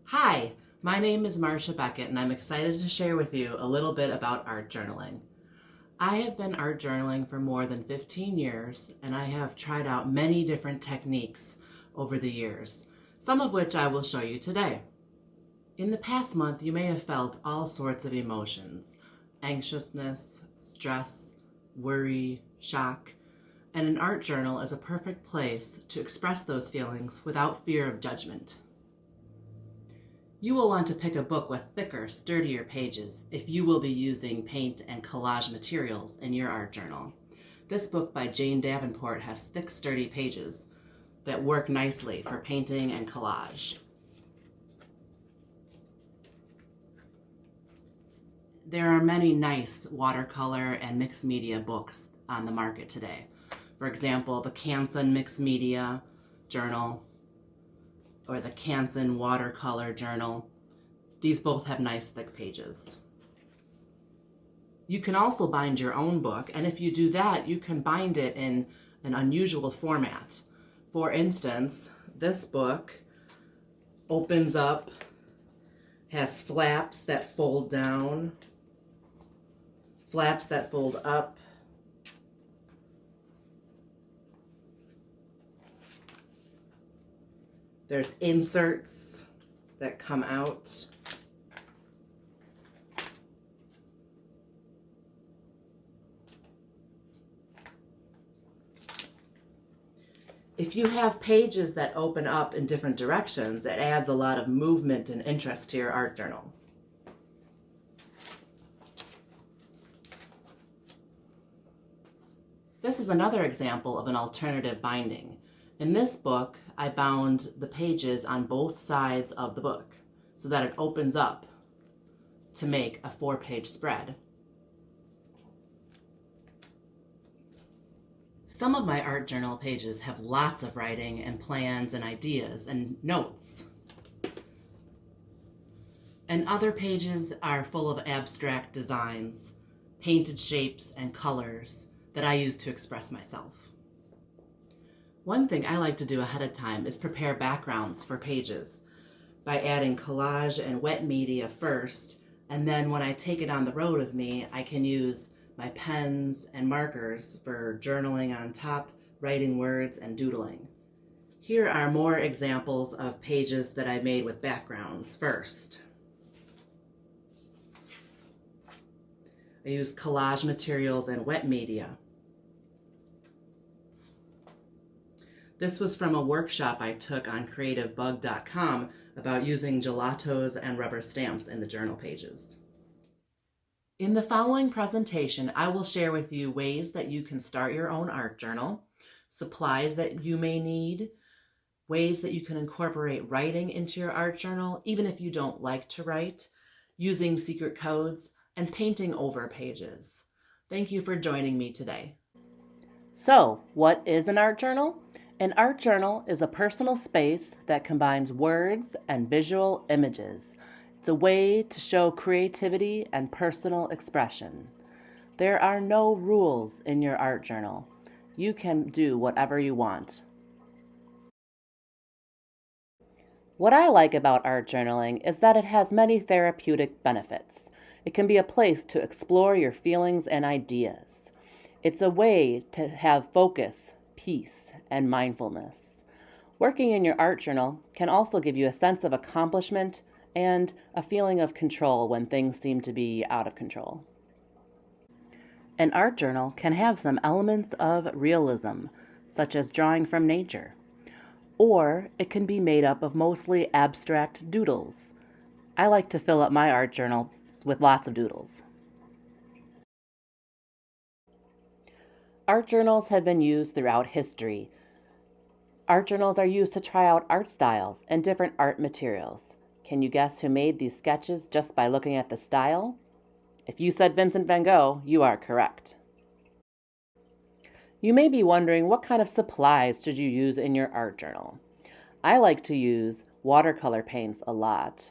Hi, my name is Marcia Beckett and I'm excited to share with you a little bit about art journaling. I have been art journaling for more than 15 years and I have tried out many different techniques over the years, some of which I will show you today. In the past month, you may have felt all sorts of emotions: anxiousness, stress, worry, shock, and an art journal is a perfect place to express those feelings without fear of judgment. You will want to pick a book with thicker, sturdier pages if you will be using paint and collage materials in your art journal. This book by Jane Davenport has thick, sturdy pages that work nicely for painting and collage. There are many nice watercolor and mixed media books on the market today. For example, the Canson Mixed Media Journal or the Canson Watercolor Journal. These both have nice thick pages. You can also bind your own book, and if you do that, you can bind it in an unusual format. For instance, this book opens up, has flaps that fold down, flaps that fold up, there's inserts that come out. If you have pages that open up in different directions, it adds a lot of movement and interest to your art journal. This is another example of an alternative binding. In this book, I bound the pages on both sides of the book so that it opens up to make a 4-page spread. Some of my art journal pages have lots of writing and plans and ideas and notes. And other pages are full of abstract designs, painted shapes and colors that I use to express myself. One thing I like to do ahead of time is prepare backgrounds for pages by adding collage and wet media first, and then when I take it on the road with me, I can use my pens and markers for journaling on top, writing words, and doodling. Here are more examples of pages that I made with backgrounds first. I used collage materials and wet media. This was from a workshop I took on creativebug.com about using gelatos and rubber stamps in the journal pages. In the following presentation, I will share with you ways that you can start your own art journal, supplies that you may need, ways that you can incorporate writing into your art journal, even if you don't like to write, using secret codes, and painting over pages. Thank you for joining me today. So, what is an art journal? An art journal is a personal space that combines words and visual images. It's a way to show creativity and personal expression. There are no rules in your art journal. You can do whatever you want. What I like about art journaling is that it has many therapeutic benefits. It can be a place to explore your feelings and ideas. It's a way to have focus, peace, and mindfulness. Working in your art journal can also give you a sense of accomplishment and a feeling of control when things seem to be out of control. An art journal can have some elements of realism, such as drawing from nature, or it can be made up of mostly abstract doodles. I like to fill up my art journal with lots of doodles. Art journals have been used throughout history. Art journals are used to try out art styles and different art materials. Can you guess who made these sketches just by looking at the style? If you said Vincent van Gogh, you are correct. You may be wondering, what kind of supplies did you use in your art journal? I like to use watercolor paints a lot.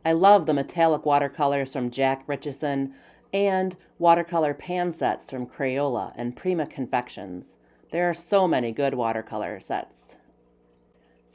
I love the metallic watercolors from Jack Richardson and watercolor pan sets from Crayola and Prima Confections. There are so many good watercolor sets.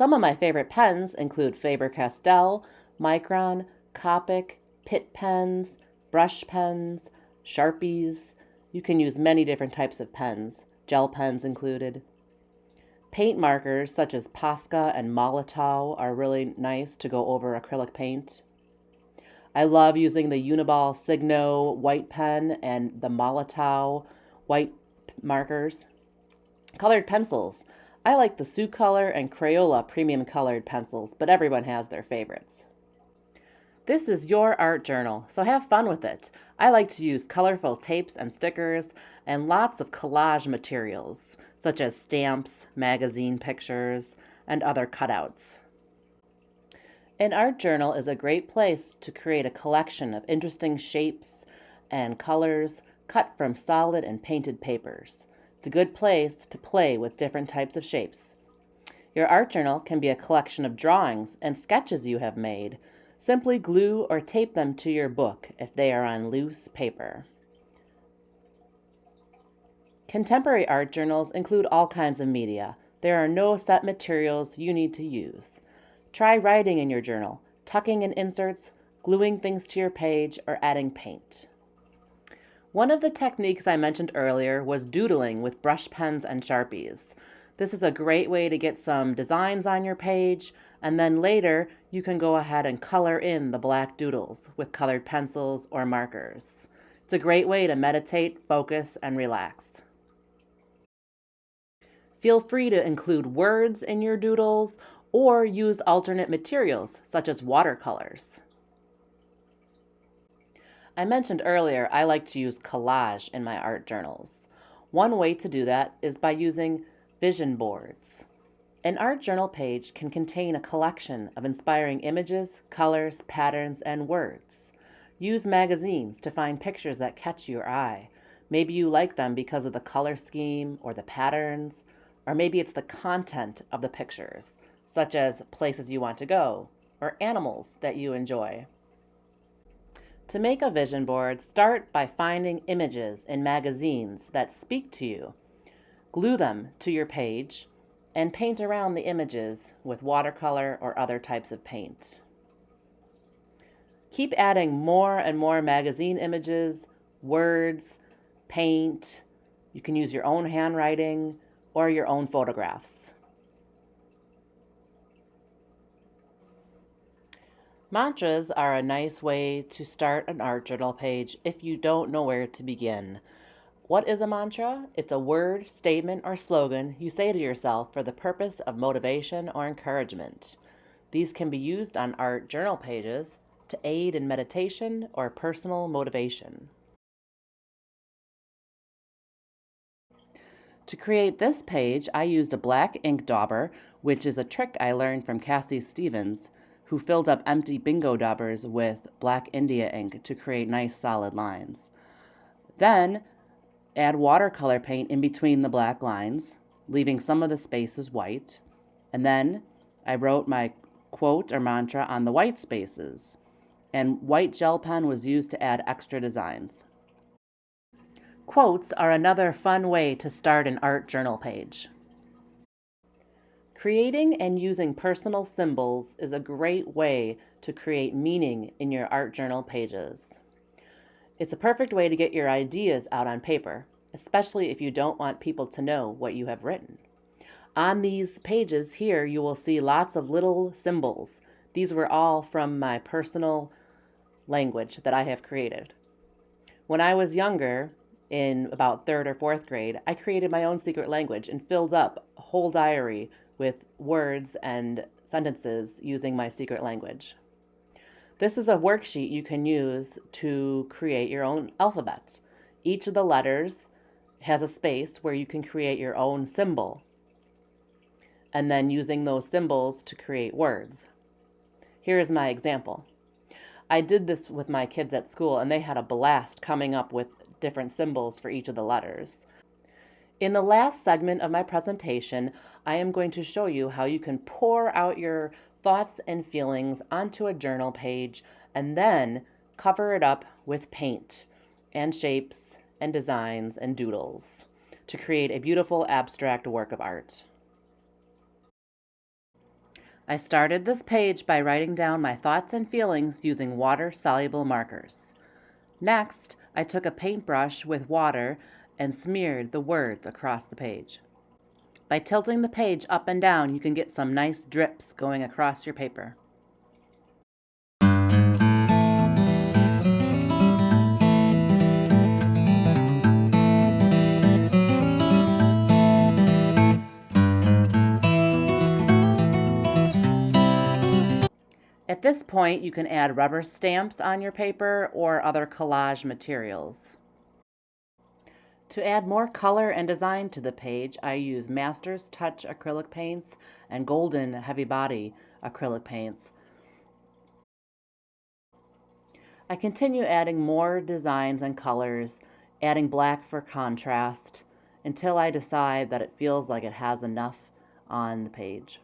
Some of my favorite pens include Faber-Castell, Micron, Copic, Pitt pens, brush pens, Sharpies. You can use many different types of pens, gel pens included. Paint markers such as Posca and Molotow are really nice to go over acrylic paint. I love using the Uniball Signo white pen and the Molotow white markers. Colored pencils. I like the Sioux Color and Crayola premium colored pencils, but everyone has their favorites. This is your art journal, so have fun with it. I like to use colorful tapes and stickers and lots of collage materials, such as stamps, magazine pictures, and other cutouts. An art journal is a great place to create a collection of interesting shapes and colors cut from solid and painted papers. It's a good place to play with different types of shapes. Your art journal can be a collection of drawings and sketches you have made. Simply glue or tape them to your book if they are on loose paper. Contemporary art journals include all kinds of media. There are no set materials you need to use. Try writing in your journal, tucking in inserts, gluing things to your page, or adding paint. One of the techniques I mentioned earlier was doodling with brush pens and Sharpies. This is a great way to get some designs on your page, and then later you can go ahead and color in the black doodles with colored pencils or markers. It's a great way to meditate, focus, and relax. Feel free to include words in your doodles or use alternate materials such as watercolors. I mentioned earlier I like to use collage in my art journals. One way to do that is by using vision boards. An art journal page can contain a collection of inspiring images, colors, patterns, and words. Use magazines to find pictures that catch your eye. Maybe you like them because of the color scheme or the patterns, or maybe it's the content of the pictures, such as places you want to go or animals that you enjoy. To make a vision board, start by finding images in magazines that speak to you. Glue them to your page and paint around the images with watercolor or other types of paint. Keep adding more and more magazine images, words, paint. You can use your own handwriting or your own photographs. Mantras are a nice way to start an art journal page if you don't know where to begin. What is a mantra? It's a word, statement, or slogan you say to yourself for the purpose of motivation or encouragement. These can be used on art journal pages to aid in meditation or personal motivation. To create this page, I used a black ink dauber, which is a trick I learned from Cassie Stevens, who filled up empty bingo daubers with black India ink to create nice solid lines. Then, add watercolor paint in between the black lines, leaving some of the spaces white. And then, I wrote my quote or mantra on the white spaces, and white gel pen was used to add extra designs. Quotes are another fun way to start an art journal page. Creating and using personal symbols is a great way to create meaning in your art journal pages. It's a perfect way to get your ideas out on paper, especially if you don't want people to know what you have written. On these pages here, you will see lots of little symbols. These were all from my personal language that I have created. When I was younger, in about 3rd or 4th grade, I created my own secret language and filled up a whole diary with words and sentences using my secret language. This is a worksheet you can use to create your own alphabet. Each of the letters has a space where you can create your own symbol, and then using those symbols to create words. Here is my example. I did this with my kids at school, and they had a blast coming up with different symbols for each of the letters. In the last segment of my presentation, I am going to show you how you can pour out your thoughts and feelings onto a journal page and then cover it up with paint and shapes and designs and doodles to create a beautiful abstract work of art. I started this page by writing down my thoughts and feelings using water-soluble markers. Next, I took a paintbrush with water and smeared the words across the page. By tilting the page up and down, you can get some nice drips going across your paper. At this point, you can add rubber stamps on your paper or other collage materials. To add more color and design to the page, I use Master's Touch acrylic paints and Golden Heavy Body acrylic paints. I continue adding more designs and colors, adding black for contrast, until I decide that it feels like it has enough on the page.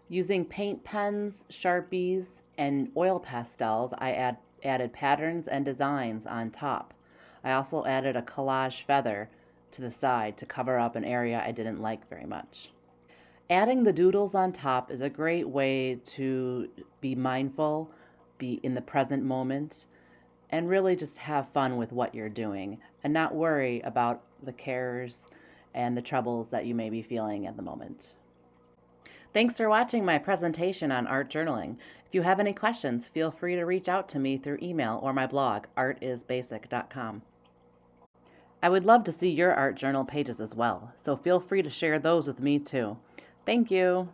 Using paint pens, Sharpies, and oil pastels, I added patterns and designs on top. I also added a collage feather to the side to cover up an area I didn't like very much. Adding the doodles on top is a great way to be mindful, be in the present moment, and really just have fun with what you're doing and not worry about the cares and the troubles that you may be feeling at the moment. Thanks for watching my presentation on art journaling. If you have any questions, feel free to reach out to me through email or my blog, artisbasic.com. I would love to see your art journal pages as well, so feel free to share those with me too. Thank you.